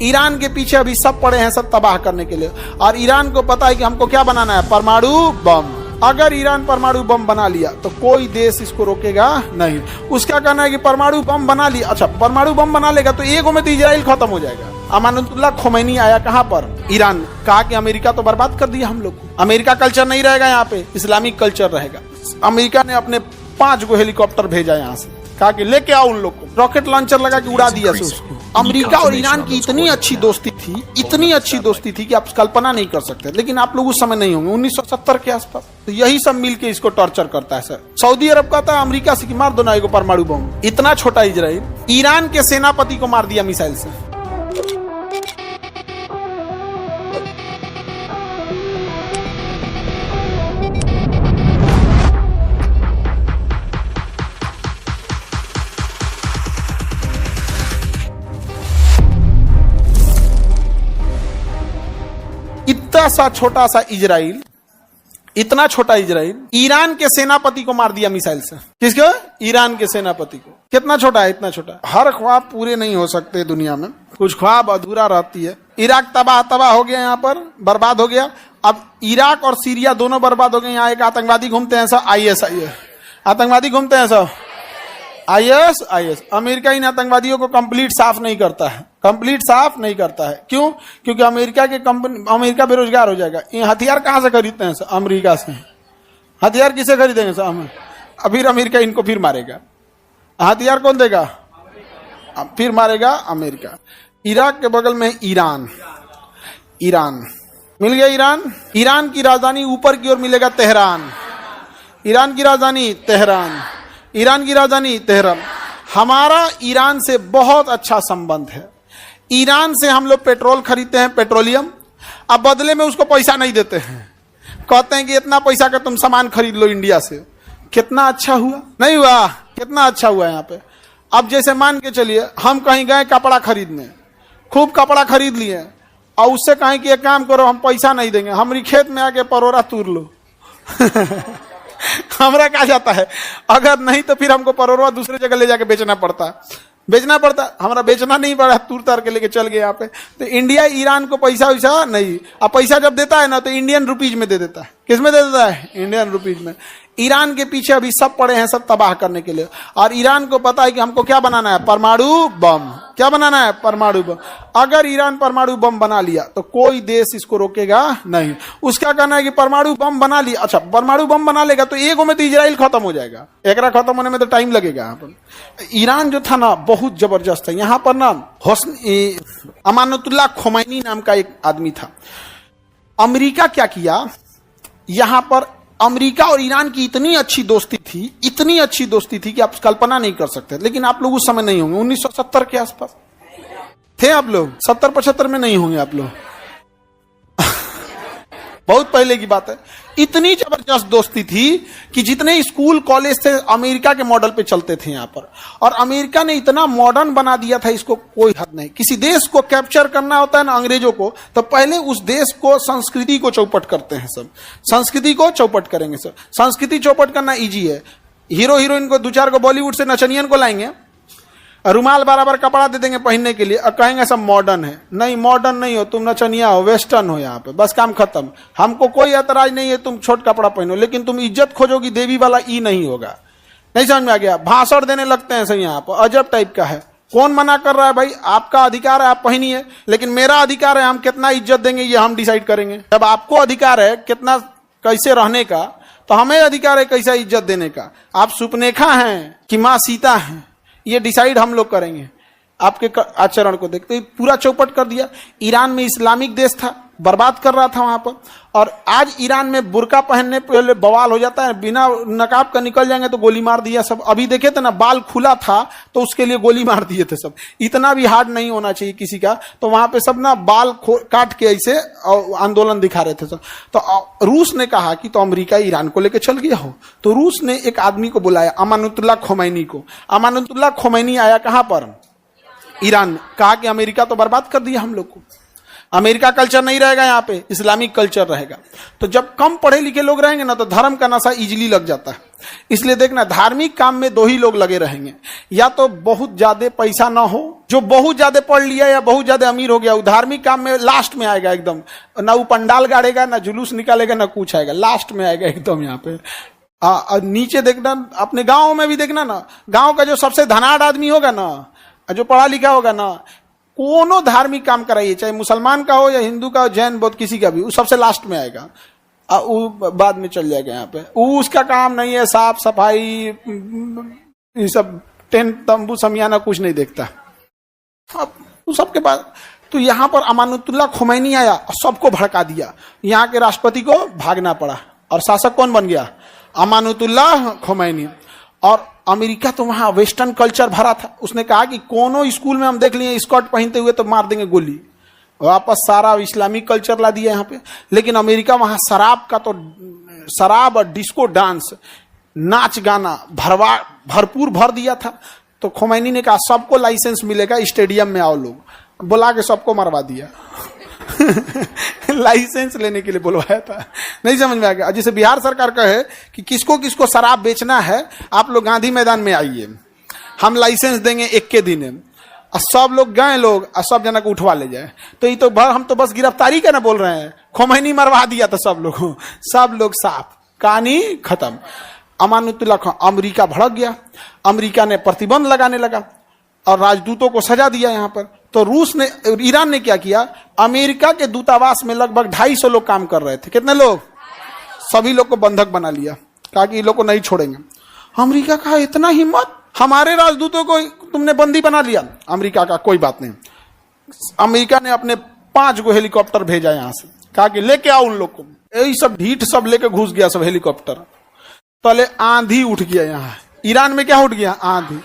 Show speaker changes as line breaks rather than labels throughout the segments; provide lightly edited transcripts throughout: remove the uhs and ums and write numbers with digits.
Iran के पीछे अभी सब पड़े हैं सब तबाह करने के लिए, और ईरान को पता है कि हमको क्या बनाना है, परमाणु बम। अगर ईरान परमाणु बम बना लिया तो कोई देश इसको रोकेगा नहीं। उसका कहना है कि परमाणु बम बना लिया, अच्छा परमाणु बम बना लेगा तो एक में तो इजराइल खत्म हो जाएगा। अमानुल्लाह खोमैनी आया कहाँ पर, ईरान, कहा कि अमेरिका तो बर्बाद कर दिया हम लोग को, अमेरिका कल्चर नहीं रहेगा यहाँ पे, इस्लामिक कल्चर रहेगा। अमेरिका ने अपने 5 गो हेलीकॉप्टर भेजा यहाँ से, कहा कि लेके आओ उन लोग को, रॉकेट लॉन्चर लगा के उड़ा दिया से उसको। अमेरिका और ईरान की इतनी अच्छी दोस्ती थी, इतनी अच्छी दोस्ती थी कि आप कल्पना नहीं कर सकते। लेकिन आप लोग उस समय नहीं होंगे, 1970 के आसपास। तो यही सब मिलके इसको टॉर्चर करता है सर। सऊदी अरब कहता है अमेरिका से कि मार दो ना एगो परमाणु बम। इतना छोटा इजराइल ईरान के सेनापति को मार दिया मिसाइल से। इतना सा छोटा सा इजराइल, इतना छोटा इजराइल ईरान के सेनापति को मार दिया मिसाइल से। किसको? ईरान के सेनापति को। कितना छोटा है, इतना छोटा। हर ख्वाब पूरे नहीं हो सकते दुनिया में, कुछ ख्वाब अधूरा रहती है। इराक तबाह हो गया, यहाँ पर बर्बाद हो गया। अब इराक और सीरिया दोनों बर्बाद हो गए। यहाँ एक आतंकवादी घूमते हैं सब, IS आतंकवादी घूमते हैं सब, IS। अमेरिका इन आतंकवादियों को कंप्लीट साफ नहीं करता है, कंप्लीट साफ नहीं करता है। क्यों? क्योंकि अमेरिका बेरोजगार हो जाएगा। ये हथियार कहां से खरीदते हैं? अमेरिका से। हथियार किसे खरीदेंगे सर? फिर अमेरिका इनको फिर मारेगा। हथियार कौन देगा? फिर मारेगा अमेरिका। इराक के बगल में ईरान मिल गया। ईरान की राजधानी ऊपर की ओर मिलेगा तेहरान। ईरान की राजधानी तेहरान। हमारा ईरान से बहुत अच्छा संबंध है। ईरान से हम लोग पेट्रोल खरीदते हैं, पेट्रोलियम। अब बदले में उसको पैसा नहीं देते हैं, कहते हैं कि इतना पैसा का तुम सामान खरीद लो इंडिया से। कितना अच्छा हुआ, नहीं हुआ? कितना अच्छा हुआ यहाँ पे। अब जैसे मान के चलिए हम कहीं गए कपड़ा खरीदने, खूब कपड़ा खरीद लिए, और उससे कहें कि एक काम करो हम पैसा नहीं देंगे, हमारी खेत में आके परोरा तूर लो। हमरा कहा जाता है, अगर नहीं तो फिर हमको परोरा दूसरे जगह ले जाके बेचना पड़ता। हमारा बेचना नहीं पड़ा, तूर तार के लेके चल गए यहाँ पे। तो इंडिया ईरान को पैसा वैसा नहीं, अब पैसा जब देता है ना तो इंडियन रुपीज में दे देता है। किस में दे देता है? इंडियन रुपीज में। ईरान के पीछे अभी सब पड़े हैं सब तबाह करने के लिए, और ईरान को पता है कि हमको क्या बनाना है, परमाणु बम। क्या बनाना है? परमाणु बम। अगर ईरान परमाणु बम बना लिया तो कोई देश इसको रोकेगा नहीं। उसका कहना है कि परमाणु बम बना लिया, अच्छा परमाणु बम बना लेगा तो एक में तो इजराइल खत्म हो जाएगा। एकरा खत्म होने में तो टाइम लगेगा। यहाँ पर ईरान जो था ना बहुत जबरदस्त है। यहाँ पर ना अमानुल्लाह खोमैनी नाम का एक आदमी था। अमेरिका क्या किया, यहाँ पर अमेरिका और ईरान की इतनी अच्छी दोस्ती थी कि आप कल्पना नहीं कर सकते। लेकिन आप लोग उस समय नहीं होंगे, 1970 के आसपास थे आप लोग, 70-75 में नहीं होंगे आप लोग। बहुत पहले की बात है। इतनी जबरदस्त दोस्ती थी कि जितने स्कूल कॉलेज थे अमेरिका के मॉडल पे चलते थे यहाँ पर। और अमेरिका ने इतना मॉडर्न बना दिया था, इसको कोई हद नहीं। किसी देश को कैप्चर करना होता है ना अंग्रेजों को, तो पहले उस देश को संस्कृति को चौपट करते हैं सब। संस्कृति को चौपट करेंगे सब। संस्कृति चौपट करना इजी है। हीरो हीरोइन को 2-4 को बॉलीवुड से नचनियन को लाएंगे, रुमाल बराबर कपड़ा दे देंगे पहनने के लिए, और कहेंगे सब मॉडर्न है। नहीं, मॉडर्न नहीं हो तुम, नचनिया हो, वेस्टर्न हो यहाँ पे, बस काम खत्म। हमको कोई ऐतराज नहीं है तुम छोट कपड़ा पहनो, लेकिन तुम इज्जत खोजोगी देवी वाला ई नहीं होगा। नहीं समझ में आ गया? भाषण देने लगते हैं सही यहाँ पर, अजब टाइप का है। कौन मना कर रहा है भाई? आपका अधिकार है, आप पहनिए, लेकिन मेरा अधिकार है हम कितना इज्जत देंगे ये हम डिसाइड करेंगे। जब आपको अधिकार है कितना कैसे रहने का, तो हमें अधिकार है कैसा इज्जत देने का। आप सुपनेखा हैं कि माँ सीता हैं, ये डिसाइड हम लोग करेंगे आपके आचरण को देखते। पूरा चौपट कर दिया। ईरान में इस्लामिक देश था, बर्बाद कर रहा था वहां पर। और आज ईरान में बुर्का पहनने पहले बवाल हो जाता है, बिना नकाब का निकल जाएंगे तो गोली मार दिया सब। अभी देखे थे ना, बाल खुला था तो उसके लिए गोली मार दिए थे सब। इतना भी हार्ड नहीं होना चाहिए किसी का। तो वहां पे सब ना बाल काट के ऐसे आंदोलन दिखा रहे थे सब। तो रूस ने कहा कि तो अमेरिका ईरान को लेकर चल गया हो, तो रूस ने एक आदमी को बुलाया, अमानुल्लाह खोमैनी को। अमानुल्लाह खोमैनी आया कहां पर? ईरान। कहा कि अमेरिका तो बर्बाद कर दिया हम लोग को, अमेरिका कल्चर नहीं रहेगा, यहाँ पे इस्लामिक कल्चर रहेगा। तो जब कम पढ़े लिखे लोग रहेंगे ना तो धर्म का नशा इजीली लग जाता है। इसलिए देखना, धार्मिक काम में दो ही लोग लगे रहेंगे, या तो बहुत ज्यादा पैसा ना हो, जो बहुत ज्यादा पढ़ लिया या बहुत ज्यादा अमीर हो गया, वो धार्मिक काम में लास्ट में आएगा एकदम, ना वो पंडाल गाड़ेगा, ना जुलूस निकालेगा, ना कुछ आएगा, लास्ट में आएगा एकदम यहाँ पे। नीचे देखना, अपने गांव में भी देखना ना, गांव का जो सबसे धनाढ़ आदमी होगा ना, जो पढ़ा लिखा होगा ना, कोनो धार्मिक काम कराइए, चाहे मुसलमान का हो या हिंदू का हो, जैन बौद्ध किसी का भी, वो सबसे लास्ट में आएगा, वो बाद में चल जाएगा यहाँ पे। वो उसका काम नहीं है, साफ सफाई ये सब टेंट तंबू समियाना कुछ नहीं देखता। अब सबके बाद तो यहाँ पर अमानुतुल्लाह खुमैनी आया और सबको भड़का दिया। यहाँ के राष्ट्रपति को भागना पड़ा और शासक कौन बन गया? अमानुतुल्लाह खुमैनी। और अमेरिका तो वहां वेस्टर्न कल्चर भरा था। उसने कहा कि कोनो स्कूल में हम देख लिए स्कर्ट पहनते हुए तो मार देंगे गोली। वापस सारा इस्लामिक कल्चर ला दिया यहाँ पे। लेकिन अमेरिका वहां शराब का तो, शराब और डिस्को डांस, नाच गाना भरपूर भर दिया था। तो खुमैनी ने कहा सबको लाइसेंस मिलेगा, स्टेडियम में आओ लोग, बुला के सबको मरवा दिया। लाइसेंस लेने के लिए बुलवाया था। नहीं समझ में आ गया। जैसे बिहार सरकार कहे कि किसको किसको शराब बेचना है, आप लोग गांधी मैदान में आइए, हम लाइसेंस देंगे 1 के दिन। और सब लोग गए लोग और सब जना को उठवा ले जाए। तो ये तो हम तो बस गिरफ्तारी का ना बोल रहे हैं, खुमैनी मरवा दिया था सब लोग साफ, कहानी खत्म। अमानुतुल्लाह अमेरिका भड़क गया। अमेरिका ने प्रतिबंध लगाने लगा और राजदूतों को सजा दिया यहाँ पर। तो रूस ने, ईरान ने क्या किया, अमेरिका के दूतावास में लगभग 250 लोग काम कर रहे थे। कितने लोग? सभी लोग को बंधक बना लिया, कहा कि ये लोग को नहीं छोड़ेंगे। अमेरिका का इतना हिम्मत, हमारे राजदूतों को तुमने बंदी बना लिया। अमेरिका का कोई बात नहीं, अमेरिका ने अपने 5 गो हेलीकॉप्टर भेजा यहाँ से, कहा कि लेके आओ उन लोग को। यही सब ढीठ सब लेके घुस गया सब हेलीकॉप्टर। पहले आंधी उठ गया यहाँ ईरान में। क्या उठ गया? आंधी।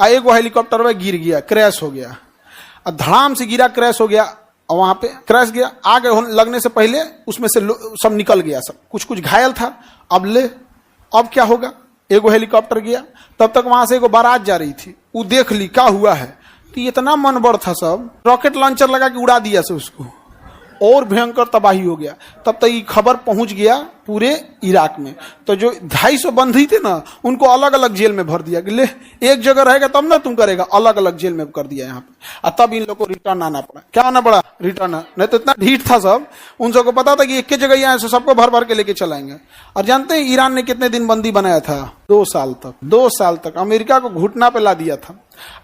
एक वो हेलीकॉप्टर में गिर गया, क्रैश हो गया, धड़ाम से गिरा, क्रैश हो गया। और वहां पे क्रैश गया, आग लगने से पहले उसमें से सब निकल गया, सब कुछ घायल था। अब क्या होगा? एगो हेलीकॉप्टर गया, तब तक वहां से एगो बारात जा रही थी, वो देख ली क्या हुआ है। तो इतना मनबड़ था, सब रॉकेट लॉन्चर लगा के उड़ा दिया से उसको, और भयंकर तबाही हो गया। तब तक ये खबर पहुंच गया पूरे इराक में। तो जो 250 बंदी थे ना, उनको अलग अलग जेल में भर दिया कि ले एक जगह रहेगा तब ना तुम करेगा, अलग अलग जेल में कर दिया यहाँ पे। और तब इन लोगों को रिटर्न आना पड़ा। क्या आना पड़ा? रिटर्न। नहीं तो इतना ढीठ था सब, उन सबको पता था कि एक जगह यहाँ से सबको भर भर के लेके चलाएंगे। और जानते हैं ईरान ने कितने दिन बंदी बनाया था? 2 साल तक। 2 साल तक अमेरिका को घुटना पे ला दिया था।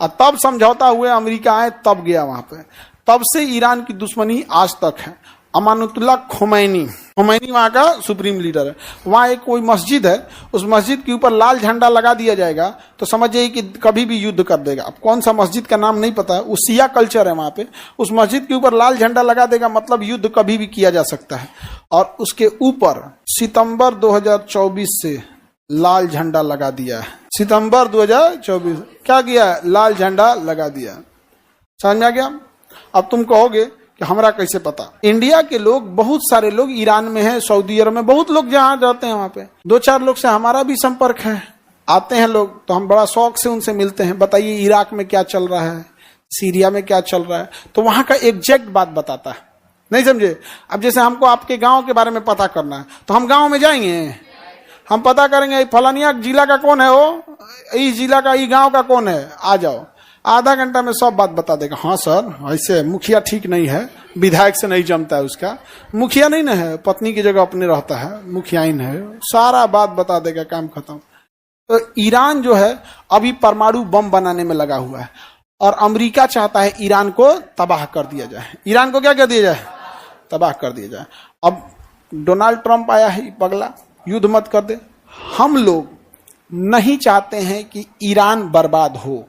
और तब समझौता हुए अमेरिका आए, तब गया वहां पे। तब से ईरान की दुश्मनी आज तक है। अमानुतुल्लाह खुमैनी वहां का सुप्रीम लीडर है। वहां एक कोई मस्जिद है, उस मस्जिद के ऊपर लाल झंडा लगा दिया जाएगा तो समझ जाइए कि कभी भी युद्ध कर देगा। अब कौन सा मस्जिद का नाम नहीं पता, वो शिया कल्चर है वहां पे। उस मस्जिद के ऊपर लाल झंडा लगा देगा मतलब युद्ध कभी भी किया जा सकता है। और उसके ऊपर सितंबर 2024 से लाल झंडा लगा दिया है। सितंबर 2024 क्या किया है? लाल झंडा लगा दिया। समझ में आ गया? अब तुम कहोगे कि हमरा कैसे पता? इंडिया के लोग, बहुत सारे लोग ईरान में हैं, सऊदी अरब में, बहुत लोग जहां जाते हैं वहां पे 2-4 लोग से हमारा भी संपर्क है। आते हैं लोग तो हम बड़ा शौक से उनसे मिलते हैं, बताइए इराक में क्या चल रहा है, सीरिया में क्या चल रहा है। तो वहां का एग्जैक्ट बात बताता है। नहीं समझे? अब जैसे हमको आपके गाँव के बारे में पता करना है तो हम गाँव में जाएंगे, हम पता करेंगे फलानिया जिला का कौन है, वो इस जिला का, इस गाँव का कौन है, आ जाओ। आधा घंटा में सब बात बता देगा। हाँ सर, ऐसे मुखिया ठीक नहीं है, विधायक से नहीं जमता है, उसका मुखिया नहीं ना है, पत्नी की जगह अपने रहता है, मुखियाइन है, सारा बात बता देगा, काम खत्म। तो ईरान जो है अभी परमाणु बम बनाने में लगा हुआ है और अमेरिका चाहता है ईरान को तबाह कर दिया जाए। ईरान को क्या कर दिया जाए? तबाह कर दिया जाए। अब डोनाल्ड ट्रंप आया है, पगला युद्ध मत कर दे। हम लोग नहीं चाहते हैं कि ईरान बर्बाद हो।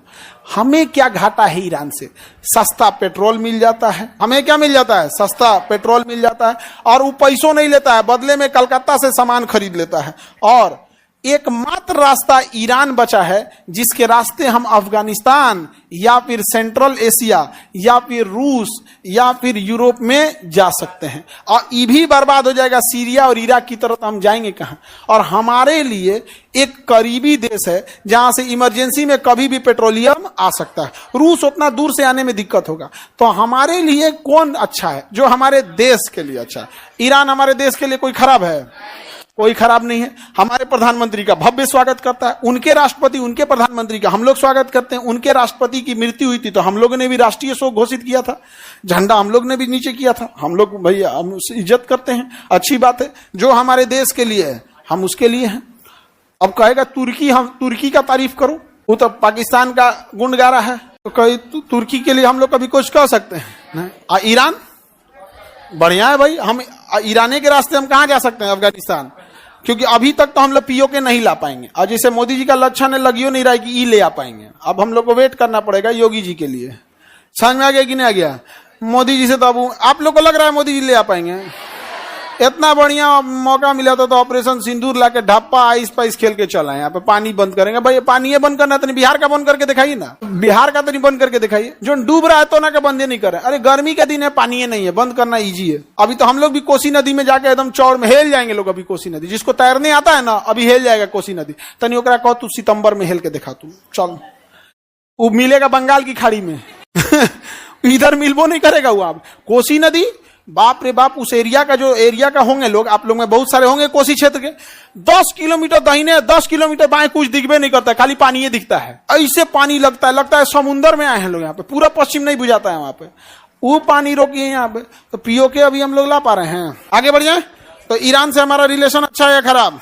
हमें क्या घाटा है ईरान से? सस्ता पेट्रोल मिल जाता है। हमें क्या मिल जाता है? सस्ता पेट्रोल मिल जाता है। और वो पैसों नहीं लेता है, बदले में कलकत्ता से सामान खरीद लेता है। और एकमात्र रास्ता ईरान बचा है जिसके रास्ते हम अफगानिस्तान या फिर सेंट्रल एशिया या फिर रूस या फिर यूरोप में जा सकते हैं, और ये भी बर्बाद हो जाएगा। सीरिया और इराक की तरफ हम जाएंगे कहां? और हमारे लिए एक करीबी देश है जहां से इमरजेंसी में कभी भी पेट्रोलियम आ सकता है। रूस उतना दूर से आने में दिक्कत होगा। तो हमारे लिए कौन अच्छा है? जो हमारे देश के लिए अच्छा है। ईरान हमारे देश के लिए कोई खराब है? कोई खराब नहीं है। हमारे प्रधानमंत्री का भव्य स्वागत करता है, उनके राष्ट्रपति उनके प्रधानमंत्री का हम लोग स्वागत करते हैं। उनके राष्ट्रपति की मृत्यु हुई थी तो हम लोगों ने भी राष्ट्रीय शोक घोषित किया था, झंडा हम लोग ने भी नीचे किया था। हम लोग भैया हम उसकी इज्जत करते हैं, अच्छी बात है। जो हमारे देश के लिए है हम उसके लिए हैं। अब कहेगा तुर्की, हम तुर्की का तारीफ करो, वो तो पाकिस्तान का गुण गा रहा है, तो कहीं तुर्की के लिए हम लोग कभी कुछ कह सकते हैं? ईरान बढ़िया है भाई, हम ईरानी के रास्ते हम कहां जा सकते हैं? अफगानिस्तान। क्योंकि अभी तक तो हम लोग पीओके नहीं ला पाएंगे, और जैसे मोदी जी का लक्षण है लगियो नहीं रहा है कि ई ले आ पाएंगे। अब हम लोग को वेट करना पड़ेगा योगी जी के लिए। समझ में आ गया कि नहीं आ गया? मोदी जी से तो अब आप लोग को लग रहा है मोदी जी ले आ पाएंगे? इतना बढ़िया मौका मिला था तो ऑपरेशन सिंदूर लाके ढप्पा आइस पाइस खेल के चला है। यहाँ पे पानी बंद करेंगे भाई, पानी ये बंद करना तो नहीं, बिहार का बंद करके दिखाइए ना, बिहार का तो नहीं बंद करके दिखाइए। जो डूब रहा है तो ना के बंद नहीं करे। अरे गर्मी का दिन है, पानी नहीं है, बंद करना इजी है। अभी तो हम लोग भी कोसी नदी में जाके एकदम चौड़ में हेल जाएंगे लोग। अभी कोसी नदी जिसको तैरने आता है ना अभी हेल जाएगा कोसी नदी। तनी ओकरा कहो तू सितंबर में हेल के दिखा, तू चल, वो मिलेगा बंगाल की खाड़ी में इधर मिलबो नहीं करेगा वो। आप कोसी नदी, बाप रे बाप, उस एरिया का जो एरिया का होंगे लोग, आप लोग में बहुत सारे होंगे कोसी क्षेत्र के, 10 किलोमीटर दाहिने 10 किलोमीटर बाएं कुछ दिखबे नहीं करता, खाली पानी ही दिखता है। ऐसे पानी लगता है समुद्र में आए हैं लोग। यहाँ पे पूरा पश्चिम नहीं बुझाता है वहां पे, वो पानी रोकिए यहाँ पे। तो पीओके अभी हम लोग ला पा रहे हैं। आगे बढ़ जाए तो ईरान से हमारा रिलेशन अच्छा है या खराब?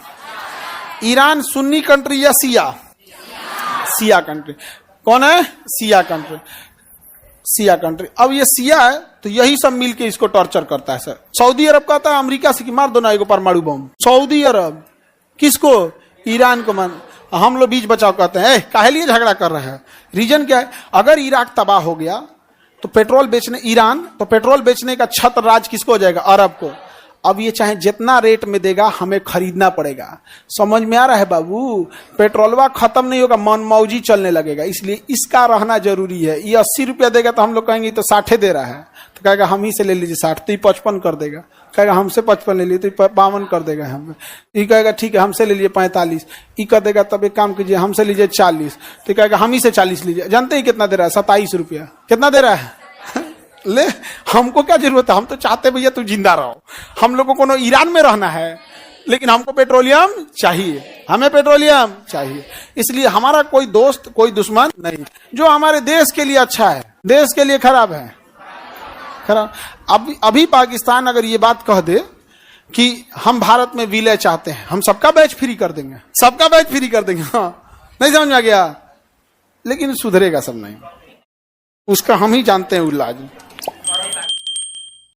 ईरान सुन्नी कंट्री या शिया? शिया कंट्री। कौन है? शिया कंट्री। शिया कंट्री। अब ये शिया है तो यही सब मिलके इसको टॉर्चर करता है सर। सऊदी अरब कहता है अमेरिका से कि मार दो ना एगो परमाणु बम। सऊदी अरब किसको? ईरान को। मान हम लोग बीच बचाव कहते हैं। काहे लिए झगड़ा कर रहे हैं? रीजन क्या है? अगर इराक तबाह हो गया तो पेट्रोल बेचने, ईरान तो पेट्रोल बेचने का छत्र राज किसको हो जाएगा? अरब को। अब ये चाहे जितना रेट में देगा हमें खरीदना पड़ेगा। समझ में आ रहा है बाबू? पेट्रोलवा खत्म नहीं होगा, मनमौजी चलने लगेगा। इसलिए इसका रहना जरूरी है। ये 80 रुपया देगा तो हम लोग कहेंगे तो 60 दे रहा है, तो कहेगा हम ही से ले लीजिए 60, तो 55 कर देगा। कहेगा हमसे 55 ले लीजिए तो 52 कर देगा। हमें ये कहेगा ठीक है हमसे ले लीजिए 45, ये कर देगा। तब एक काम कीजिए हमसे लीजिए 40, तो कहेगा हम ही से 40 लीजिए। जानते ही कितना दे रहा है? 27 रुपया। कितना दे रहा है? ले, हमको क्या जरूरत है? हम तो चाहते भैया तू जिंदा रहो। हम लोगों को ईरान में रहना है लेकिन हमको पेट्रोलियम चाहिए, हमें पेट्रोलियम चाहिए। इसलिए हमारा कोई दोस्त कोई दुश्मन नहीं। जो हमारे देश के लिए अच्छा है देश के लिए खराब है खराब। अभी पाकिस्तान अगर ये बात कह दे कि हम भारत में विलय चाहते हैं, हम सबका बैच फ्री कर देंगे, सबका बैच फ्री कर देंगे। हाँ, नहीं समझ में आ गया? लेकिन सुधरेगा सब नहीं, उसका हम ही जानते हैं इलाज।